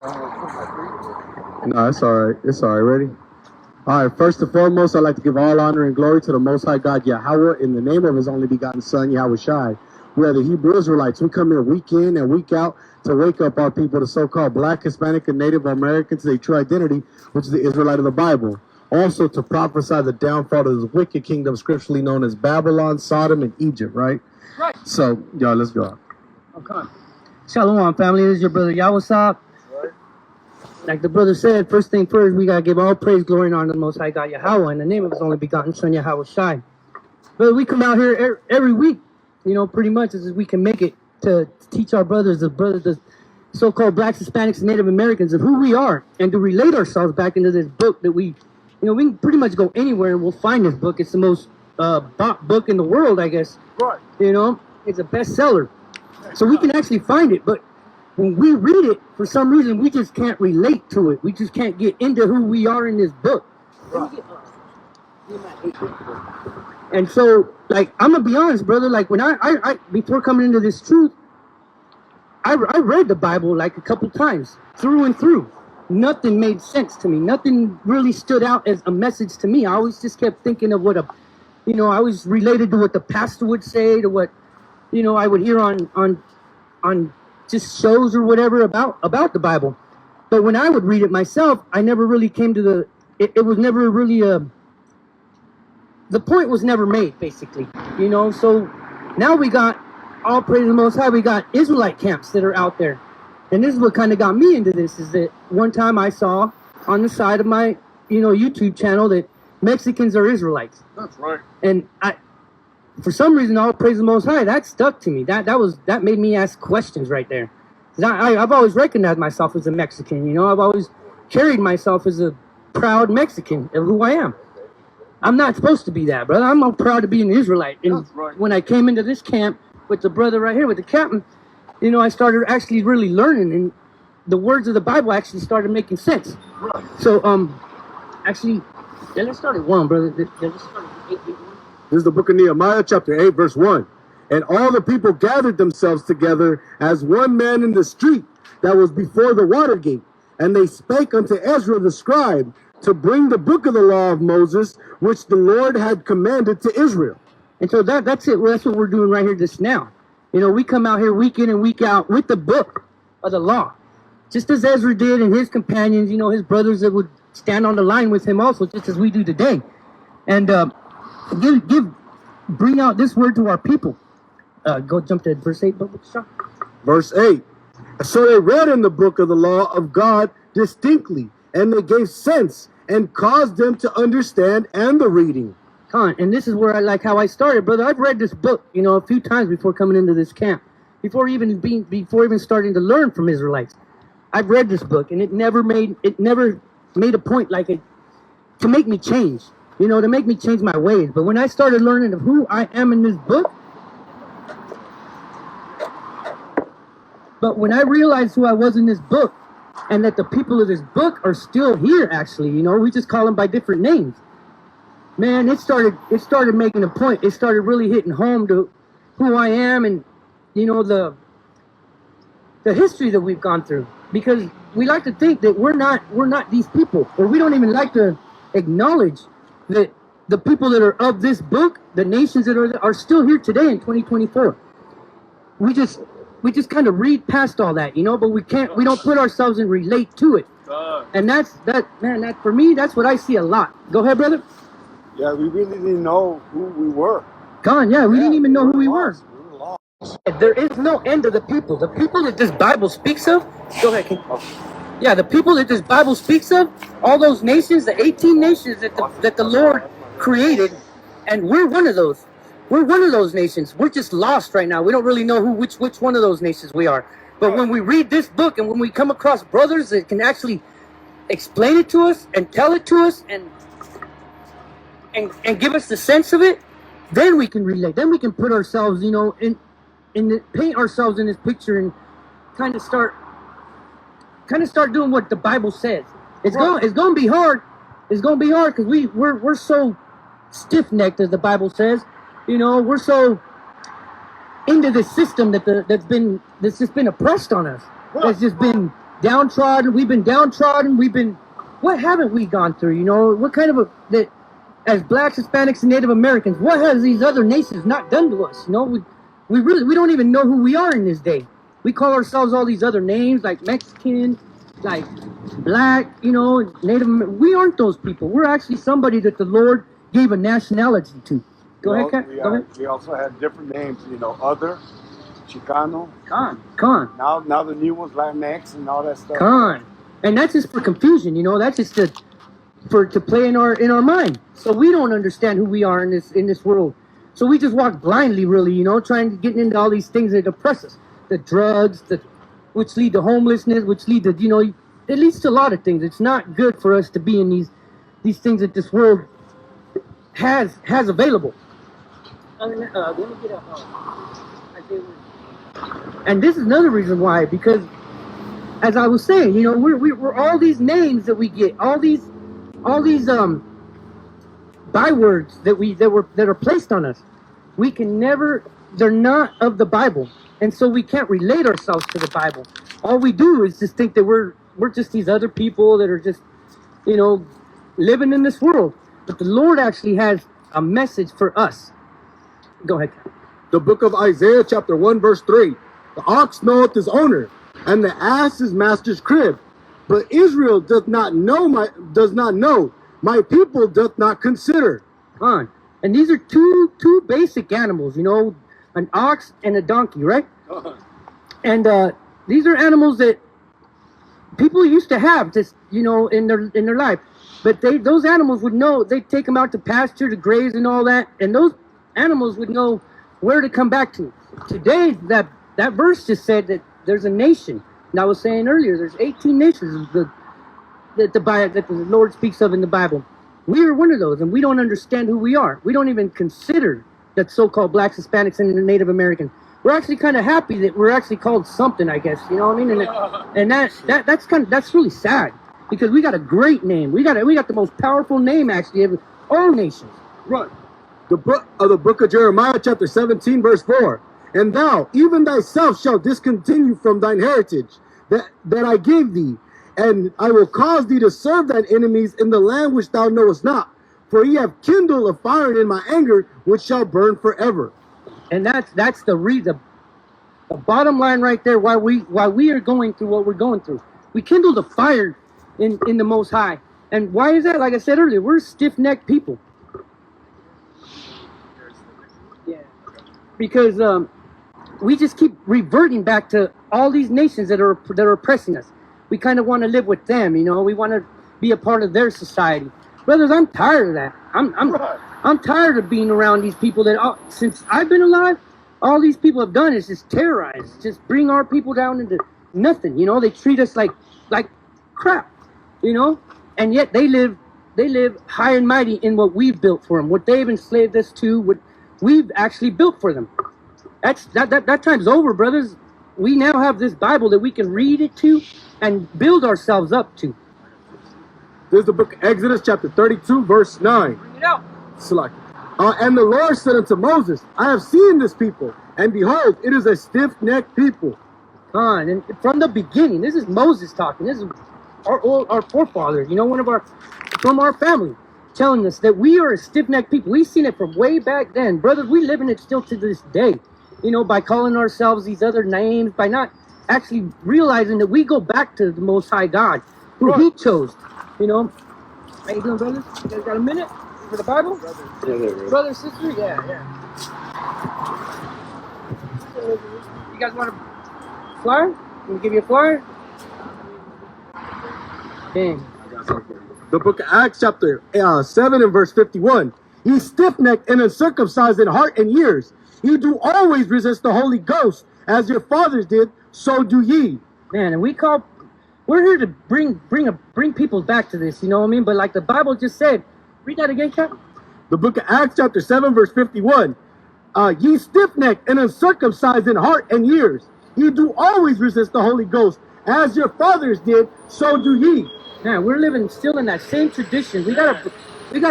No, it's all right. It's all right. Ready? All right. First and foremost, I'd like to give all honor and glory to the Most High God, Yahweh, in the name of His only begotten Son, YHWH. We are the Hebrew Israelites. We come here week in and week out to wake up our people, the so-called Black, Hispanic, and Native Americans, to their true identity, which is the Israelite of the Bible. Also to prophesy the downfall of this wicked kingdom, scripturally known as Babylon, Sodom, and Egypt, right? Right. So, y'all, let's go. Okay. Shalom, family. This is your brother YHWH. Like the brother said, first thing first, we got to give all praise, glory, and honor to the Most High God, Yahweh, in the name of His only begotten Son, YHWH. But we come out here every week, you know, pretty much as we can make it to teach our brothers, the so-called Blacks, Hispanics, and Native Americans of who we are, and to relate ourselves back into this book that we can pretty much go anywhere and we'll find this book. It's the most bought book in the world, I guess. Right. You know, it's a bestseller. So we can actually find it, but when we read it, for some reason, we just can't relate to it. We just can't get into who we are in this book. And so, like, I'm going to be honest, brother, like, when I before coming into this truth, I read the Bible, like, a couple times, through and through. Nothing made sense to me. Nothing really stood out as a message to me. I always just kept thinking of what I was related to what the pastor would say, to what, I would hear on just shows or whatever about the Bible. But when I would read it myself, I never really came to it was never really the point was never made, basically. So now we got, all praise the Most High, we got Israelite camps that are out there. And this is what kind of got me into this, is that one time I saw on the side of my, YouTube channel that Mexicans are Israelites. That's right. And for some reason, all praise the Most High, that stuck to me. That made me ask questions right there. I've always recognized myself as a Mexican. I've always carried myself as a proud Mexican of who I am. I'm not supposed to be that, brother. I'm proud to be an Israelite. And right. When I came into this camp with the brother right here, with the captain, I started actually really learning, and the words of the Bible actually started making sense. Right. So, actually, let's start at 1, brother. Let's start at 8. This is the book of Nehemiah, chapter 8, verse 1. And all the people gathered themselves together as one man in the street that was before the water gate. And they spake unto Ezra the scribe to bring the book of the law of Moses, which the Lord had commanded to Israel. And so that's it. Well, that's what we're doing right here just now. We come out here week in and week out with the book of the law. Just as Ezra did and his companions, his brothers that would stand on the line with him also, just as we do today. And bring out this word to our people. Go jump to verse 8. Verse 8. So they read in the book of the law of God distinctly, and they gave sense and caused them to understand and the reading. And this is where I like how I started, brother. I've read this book, a few times before coming into this camp, before even starting to learn from Israelites. I've read this book, and it never made a point like it to make me change. To make me change my ways. But when I started learning of who I am in this book, but when I realized who I was in this book, and that the people of this book are still here, actually, we just call them by different names. Man, it started making a point. It started really hitting home to who I am, and the history that we've gone through. Because we like to think that we're not these people, or we don't even like to acknowledge that the people that are of this book, the nations that are still here today in 2024. We just kind of read past all that, but we don't put ourselves and relate to it. And that for me, that's what I see a lot. Go ahead, brother. Yeah, we really didn't know who we were. We didn't even know who we were. We were lost. There is no end to the people. The people that this Bible speaks of, go ahead, King. Yeah, the people that this Bible speaks of, all those nations, the 18 nations that the Lord created, and we're one of those. We're one of those nations. We're just lost right now. We don't really know which one of those nations we are. But when we read this book and when we come across brothers that can actually explain it to us and tell it to us and give us the sense of it, then we can relate. Then we can put ourselves, paint ourselves in this picture and kind of start doing what the Bible says. It's going to be hard. It's going to be hard because we're so stiff-necked, as the Bible says. We're so into this system that's just been oppressed on us. That's just been downtrodden. We've been downtrodden. What haven't we gone through? You know, what kind of that as blacks, Hispanics, and Native Americans, what has these other nations not done to us? You know, we don't even know who we are in this day. We call ourselves all these other names like Mexican, like black, you know, Native. We aren't those people. We're actually somebody that the Lord gave a nationality to. Go ahead, Kat. Go ahead. We also had different names, you know, other, Chicano. Con. Now the new one's Latinx and all that stuff. Con. And that's just for confusion, you know. That's just to play in our mind. So we don't understand who we are in this world. So we just walk blindly, really, you know, trying to get into all these things that oppress us. The drugs, which lead to homelessness, which lead to, you know, it leads to a lot of things. It's not good for us to be in these things that this world has available. Let me get and this is another reason why, because as I was saying, you know, we're all these names that we get, all these bywords that are placed on us. We can never, they're not of the Bible, and so we can't relate ourselves to the Bible. All we do is just think that we're just these other people that are just, you know, living in this world. But the Lord actually has a message for us. Go ahead. The book of Isaiah chapter 1 verse 3. The ox knoweth his owner, and the ass his master's crib. But Israel doth not know, my people doth not consider. And these are two basic animals, you know, an ox and a donkey, right? And these are animals that people used to have, just, you know, in their life. But those animals would know, they'd take them out to pasture, to graze and all that, and those animals would know where to come back to. Today, that verse just said that there's a nation. And I was saying earlier, there's 18 nations that the Lord speaks of in the Bible. We are one of those, and we don't understand who we are. We don't even consider that so-called blacks, Hispanics, and Native Americans. We're actually kind of happy that we're actually called something, I guess. You know what I mean? And that's really sad, because we got a great name. We got the most powerful name actually of all nations. Right. The book of Jeremiah chapter 17 verse 4. And thou, even thyself, shalt discontinue from thine heritage that I gave thee, and I will cause thee to serve thine enemies in the land which thou knowest not. For ye have kindled a fire in my anger, which shall burn forever. And that's the reason, the bottom line right there, why we are going through what we're going through. We kindled a fire in the Most High. And why is that? Like I said earlier, we're stiff-necked people. Yeah. Because we just keep reverting back to all these nations that are oppressing us. We kind of want to live with them, you know. We want to be a part of their society. Brothers, I'm tired of that. I'm tired of being around these people that, since I've been alive, all these people have done is just terrorize, just bring our people down into nothing. You know, they treat us like crap, you know, and yet they live high and mighty in what we've built for them, what they've enslaved us to, what we've actually built for them. That time's over, brothers. We now have this Bible that we can read it to and build ourselves up to. There's the book of Exodus chapter 32 verse 9. Bring it out. And the Lord said unto Moses, I have seen this people, and behold, it is a stiff-necked people. And from the beginning, this is Moses talking. This is our forefathers, you know, from our family, telling us that we are a stiff-necked people. We've seen it from way back then. Brothers, we live in it still to this day, you know, by calling ourselves these other names, by not actually realizing that we go back to the Most High God, who He chose, you know. How you doing, brothers? You guys got a minute for the Bible? Yeah, Brother, sister? Yeah. You guys want a flyer? Can we give you a flyer? Dang. The book of Acts chapter 7 and verse 51. Ye stiff-necked and uncircumcised in heart and ears. Ye do always resist the Holy Ghost, as your fathers did, so do ye. Man, and we're here to bring people back to this, you know what I mean? But like the Bible just said, read that again, Cap. The book of Acts chapter 7 verse 51. Ye stiff-necked and uncircumcised in heart and ears. Ye do always resist the Holy Ghost, as your fathers did, so do ye. Man, we're living still in that same tradition. We gotta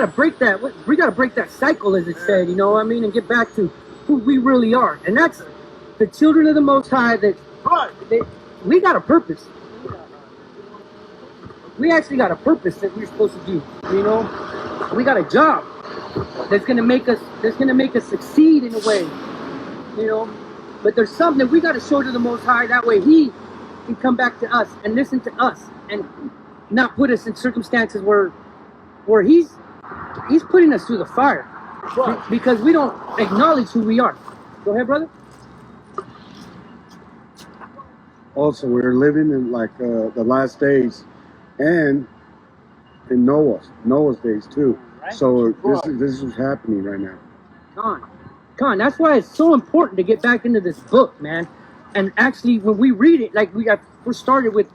break that. We gotta break that cycle, as it said. You know what I mean, and get back to who we really are. And that's the children of the Most High. We got a purpose. we actually got a purpose that we're supposed to do. You know, we got a job that's gonna make us succeed in a way. You know, but there's something that we got to show to the Most High. That way He can come back to us and listen to us and not put us in circumstances where He's putting us through the fire because we don't acknowledge who we are. Go ahead, brother. Also, we're living in like the last days, and in Noah's days too. Right. So this is happening right now. Come on. That's why it's so important to get back into this book, man. And actually, when we read it, like we first started with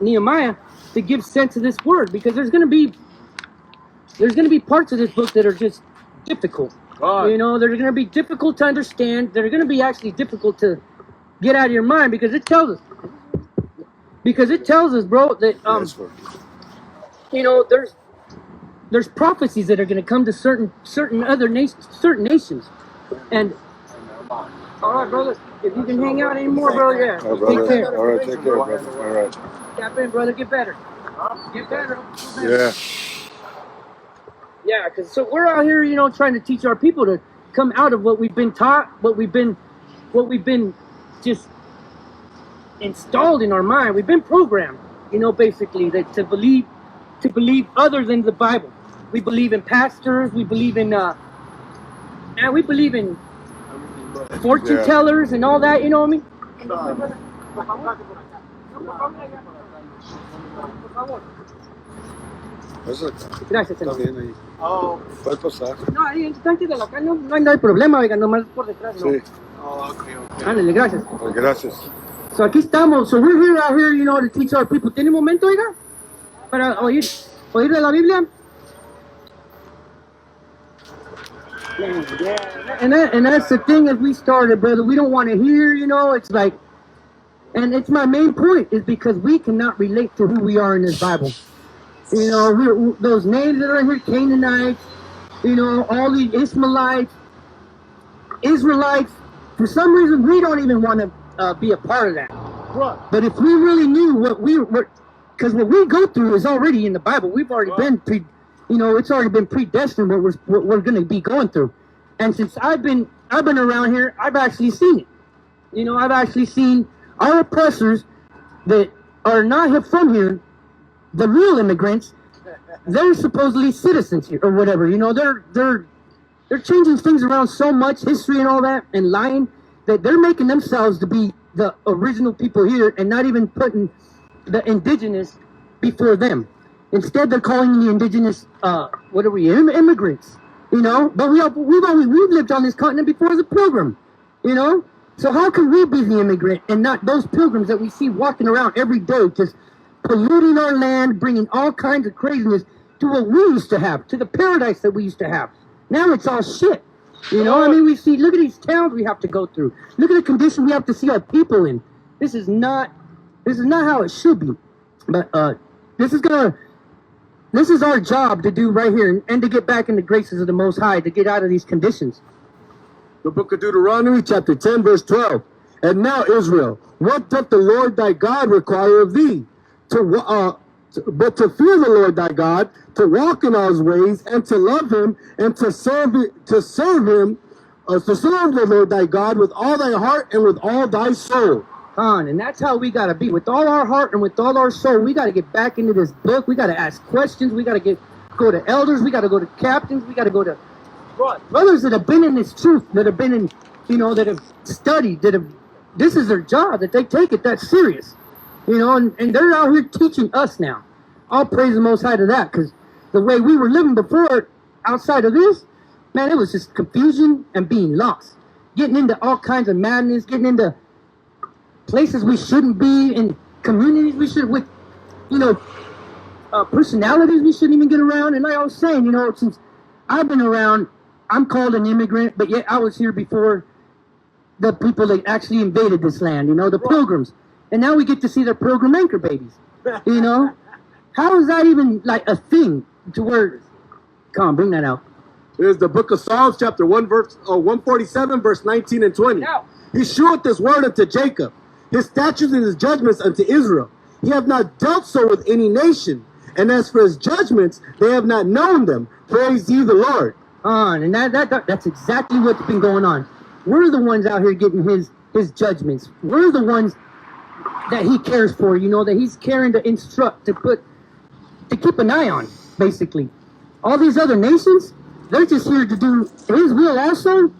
Nehemiah, to give sense to this word, because there's gonna be parts of this book that are just difficult. You know, they're gonna be difficult to understand. They're gonna be actually difficult to get out of your mind, because it tells us, bro, that you know, there's prophecies that are gonna come to certain nations, and all right, brother, if you can hang out anymore, bro, yeah. All right, take care. All right, take care, brother. All right. Tap in, brother. Get better. Get better. Yeah. Yeah, because so we're out here, you know, trying to teach our people to come out of what we've been taught, what we've been just installed in our mind. We've been programmed, you know, basically that to believe other than the Bible. We believe in pastors. We believe in fortune tellers and all that. You know what I mean? Gracias, señor. Puede pasar. No, ahí, tranquilo, acá no hay problema, oiga, nomás por detrás, no. Sí. Ándale, gracias. Gracias. So aquí estamos. So we're here out here, you know, to teach our people. ¿Tiene un momento, oiga? Para oír de la Biblia. And that's the thing as we started, brother. We don't want to hear, you know, it's like, and it's my main point, is because we cannot relate to who we are in this Bible. You know, those names that are here, Canaanites, you know, all the Israelites, for some reason we don't even want to be a part of that. Right. But if we really knew because what we go through is already in the Bible. We've already been it's already been predestined what we're going to be going through. And since I've been around here, I've actually seen it. You know, I've actually seen our oppressors that are not from here, the real immigrants. They're supposedly citizens here or whatever. You know, they're changing things around so much, history and all that, and lying, that they're making themselves to be the original people here and not even putting the indigenous before them. Instead, they're calling the indigenous, immigrants, you know? But we've lived on this continent before as a pilgrim, you know? So how can we be the immigrant and not those pilgrims that we see walking around every day, just polluting our land, bringing all kinds of craziness to what we used to have, to the paradise that we used to have. Now it's all shit. You know, I mean, look at these towns we have to go through. Look at the condition we have to see our people in. This is not how it should be. But this is our job to do right here, and to get back in the graces of the Most High, to get out of these conditions. The book of Deuteronomy, chapter 10, verse 12. And now, Israel, what doth the Lord thy God require of thee? But to fear the Lord thy God, to walk in all his ways, and to love him, and to serve the Lord thy God with all thy heart and with all thy soul. And that's how we got to be. With all our heart and with all our soul, we got to get back into this book. We got to ask questions. We got to go to elders. We got to go to captains. We got to go to brothers that have been in this truth, that have been in, you know, that have studied, this is their job, that they take it that serious. You know, and they're out here teaching us now. I'll praise the Most High to that, because the way we were living before, outside of this, man, it was just confusion and being lost. Getting into all kinds of madness, getting into places we shouldn't be, in communities we should, with, you know, personalities we shouldn't even get around. And like I was saying, you know, since I've been around, I'm called an immigrant, but yet I was here before the people that actually invaded this land, you know, the pilgrims. And now we get to see their pilgrim anchor babies, you know? How is that even like a thing to where, come on, bring that out. Here's the book of Psalms, chapter 147, verse 19 and 20. He sheweth this word unto Jacob, his statutes and his judgments unto Israel. He hath not dealt so with any nation. And as for his judgments, they have not known them. Praise ye the Lord. And that's exactly what's been going on. We're the ones out here getting his judgments. We're the ones that he cares for, you know, that he's caring to instruct, to keep an eye on, basically. All these other nations, they're just here to do his will also,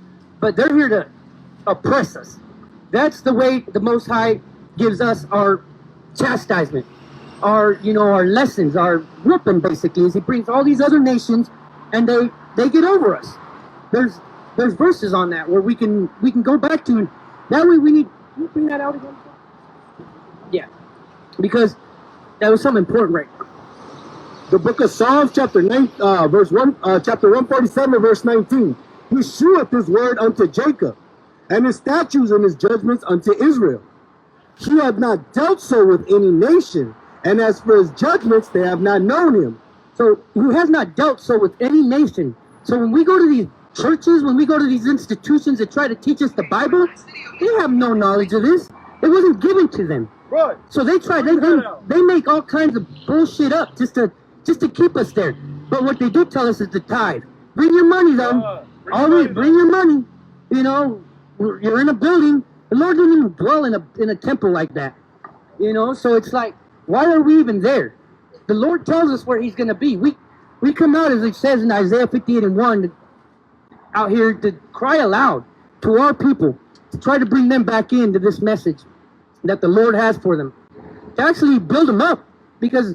but they're here to oppress us. That's the way the Most High gives us our chastisement, our lessons, our whipping, basically, is he brings all these other nations and they get over us. There's verses on that where we can go back to, and that way we need, can you bring that out again? Yeah, because that was something important right now. The book of Psalms, chapter 147, verse 19. He sheweth his word unto Jacob, and his statutes and his judgments unto Israel. He hath not dealt so with any nation, and as for his judgments, they have not known him. So he has not dealt so with any nation. So when we go to these churches, when we go to these institutions that try to teach us the Bible, they have no knowledge of this. It wasn't given to them. Right. So they make all kinds of bullshit up just to keep us there. But what they do tell us is the tithe. Bring your money, though. Always bring your money. You know, you're in a building. The Lord didn't even dwell in a temple like that. You know, so it's like, why are we even there? The Lord tells us where he's going to be. We come out, as it says in Isaiah 58:1, out here to cry aloud to our people, to try to bring them back into this message that the Lord has for them, to actually build them up. Because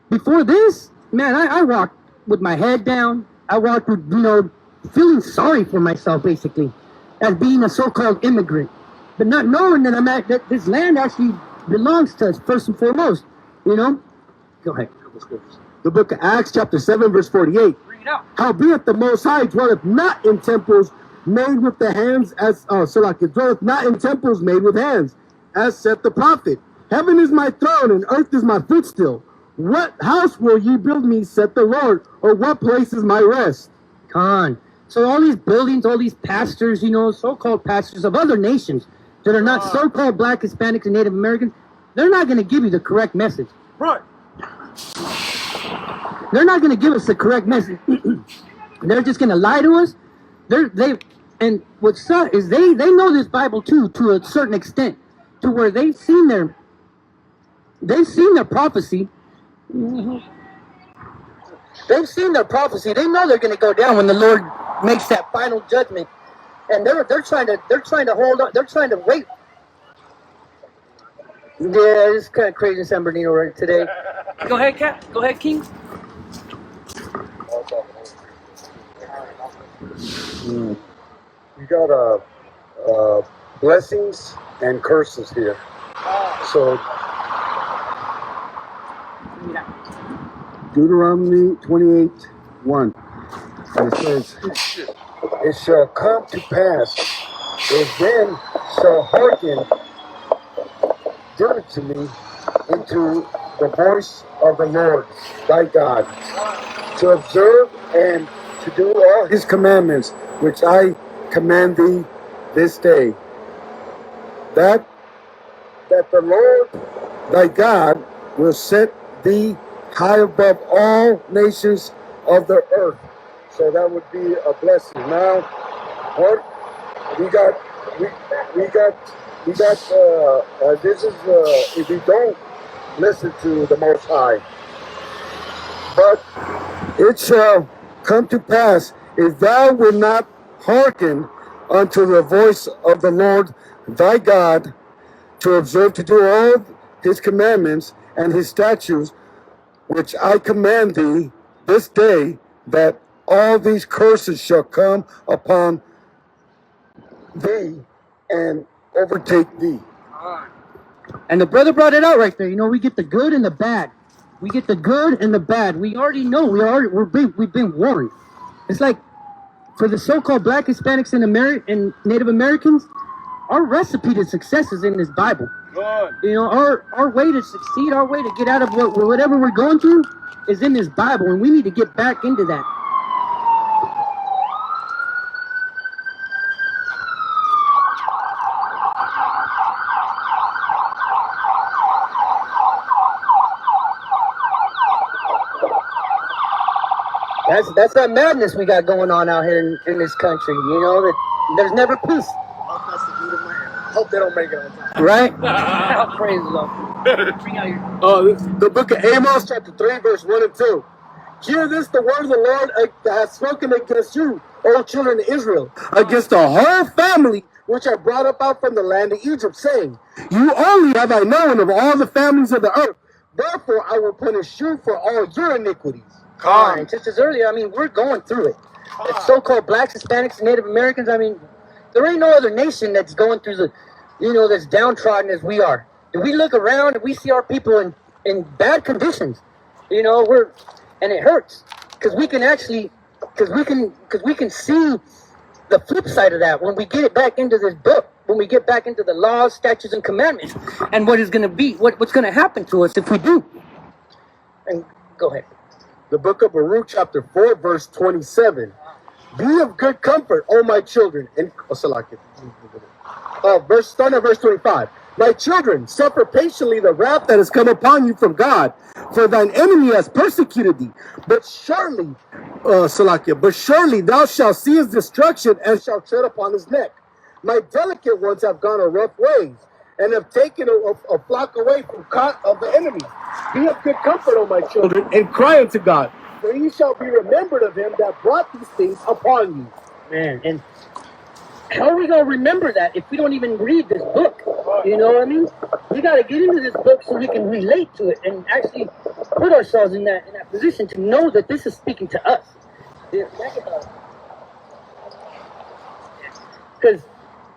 before this, man, I walked with my head down. I walked with, feeling sorry for myself, basically, as being a so-called immigrant, but not knowing that that this land actually belongs to us first and foremost. You know. Go ahead. The book of Acts, chapter 7, verse 48. Bring it out. Howbeit the Most High dwelleth not in temples made with the hands, dwelleth not in temples made with hands, as saith the prophet. Heaven is my throne, and earth is my footstool. What house will ye build me, saith the Lord, or what place is my rest? So all these buildings, all these pastors, so-called pastors of other nations that are not so-called Black, Hispanics, and Native Americans, they're not going to give you the correct message. Right. They're not going to give us the correct message. They're just going to lie to us. And what sucks is they know this Bible too, to a certain extent, to where they've seen their prophecy. They've seen their prophecy. They know they're going to go down when the Lord makes that final judgment, and they're trying to hold on. They're trying to wait. Yeah, it's kind of crazy in San Bernardino right today. Go ahead, Cat. Go ahead, King. You got blessings and curses here. So Deuteronomy 28:1. And it says, it shall come to pass, if then shall hearken diligently into the voice of the Lord thy God, to observe and to do all his commandments, which I command thee this day, that the Lord thy God will set thee high above all nations of the earth. So that would be a blessing. Now, what we got, this is if we don't listen to the Most High. But it shall come to pass, if thou wilt not hearken unto the voice of the Lord thy God, to observe to do all his commandments and his statutes, which I command thee this day, that all these curses shall come upon thee and overtake thee. And the brother brought it out right there. We get the good and the bad. We get the good and the bad. We already know. We've been warned. It's like for the so-called Black, Hispanics, and Native Americans, our recipe to success is in this Bible. Good. Our way to succeed, our way to get out of whatever we're going through is in this Bible, and we need to get back into that. That's that madness we got going on out here in this country. You know that there's never peace. That's the beat of my hand. Hope they don't make it on time. Right? Praise the Lord. The book of Amos, chapter 3, verse 1 and 2. Hear this, the word of the Lord has spoken against you, O children of Israel, against the whole family which I brought up out from the land of Egypt, saying, you only have I known of all the families of the earth. Therefore I will punish you for all your iniquities. And just as earlier, I mean, we're going through it. The so-called blacks, Hispanics, Native Americans, I mean, there ain't no other nation that's going through the, that's downtrodden as we are. If we look around and we see our people in bad conditions, and it hurts because we can actually, because we can see the flip side of that when we get it back into this book, when we get back into the laws, statutes, and commandments, and what is going to be, what's going to happen to us if we do. And go ahead. The book of Baruch, chapter 4, verse 27. Be of good comfort, O my children. And starting at verse 25. My children, suffer patiently the wrath that has come upon you from God, for thine enemy has persecuted thee. But surely thou shalt see his destruction and shalt tread upon his neck. My delicate ones have gone a rough ways, and have taken a flock away from of the enemy. Be of good comfort, O my children, and cry unto God, for ye shall be remembered of him that brought these things upon you. Man, and how are we going to remember that if we don't even read this book? You know what I mean? We got to get into this book so we can relate to it and actually put ourselves in that position to know that this is speaking to us. Because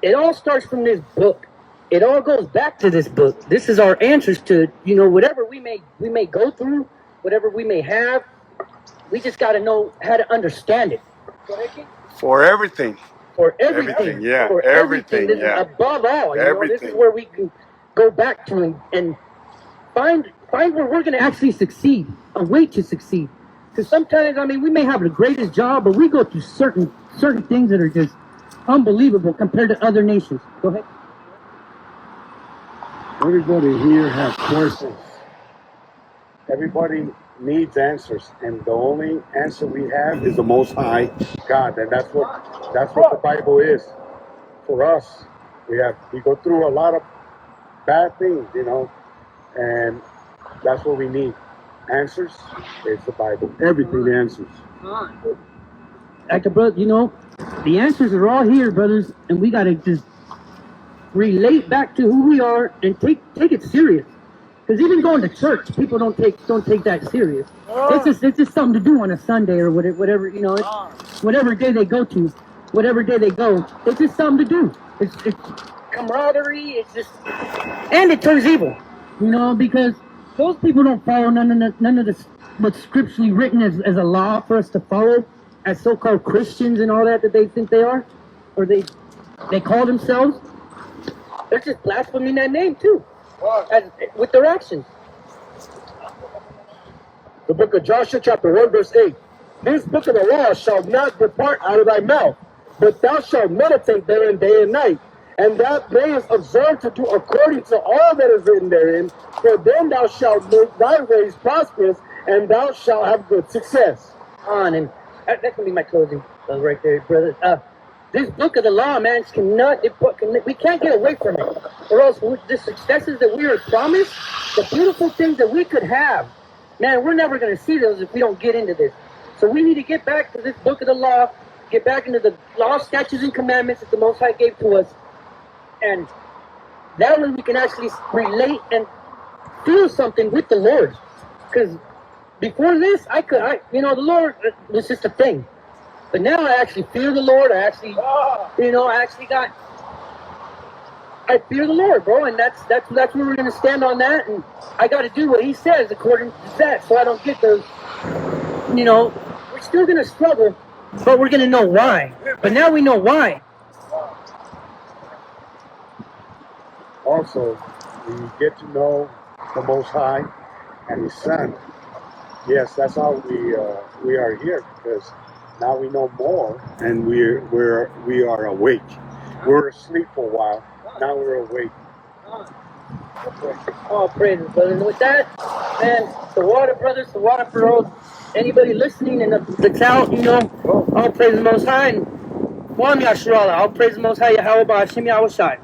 it all starts from this book. It all goes back to this book. This is our answers to, whatever we may go through, whatever we may have. We just got to know how to understand it. For everything. For everything. Yeah. For everything. This is above all. This is where we can go back to and find where we're going to actually succeed, a way to succeed. Because sometimes, we may have the greatest job, but we go through certain things that are just unbelievable compared to other nations. Go ahead. Everybody here has questions. Everybody needs answers, and the only answer we have is the Most High God, and that's what the Bible is for us. We go through a lot of bad things, and that's what we need. Answers is the Bible. Everything answers. Like, brother, the answers are all here, brothers, and we gotta just relate back to who we are and take it serious. Because even going to church, people don't take that serious. It's just something to do on a Sunday or whatever. Whatever day they go to, whatever day they go, it's just something to do. It's camaraderie. It's just, and it turns evil. Because those people don't follow none of this what's scripturally written as a law for us to follow, as so-called Christians and all that they think they are, or they call themselves. They're just blaspheming that name too. With their actions. The book of Joshua, chapter 1, verse 8. This book of the law shall not depart out of thy mouth, but thou shalt meditate therein day and night, and thou mayest observe to do according to all that is written therein, for then thou shalt make thy ways prosperous, and thou shalt have good success. And that's going to be my closing right there, brother. This book of the law, man, we can't get away from it. Or else the successes that we are promised, the beautiful things that we could have, man, we're never going to see those if we don't get into this. So we need to get back to this book of the law, get back into the law, statutes, and commandments that the Most High gave to us. And that way we can actually relate and feel something with the Lord. Because before this, the Lord was just a thing. But now I actually fear the Lord. I fear the Lord, bro, and that's where we're gonna stand on that. And I got to do what He says according to that, so I don't get those. We're still gonna struggle, but we're gonna know why. But now we know why. Also, we get to know the Most High and His Son. Yes, that's how we are here, because now we know more, and we are awake. We're asleep for a while. Now we're awake. Oh, praise the brother. And with that, man, the water, brothers, the water for all. Anybody listening and that's out, you know, all praise the Most High. And Yashrala, all praise the Most High, YHWH,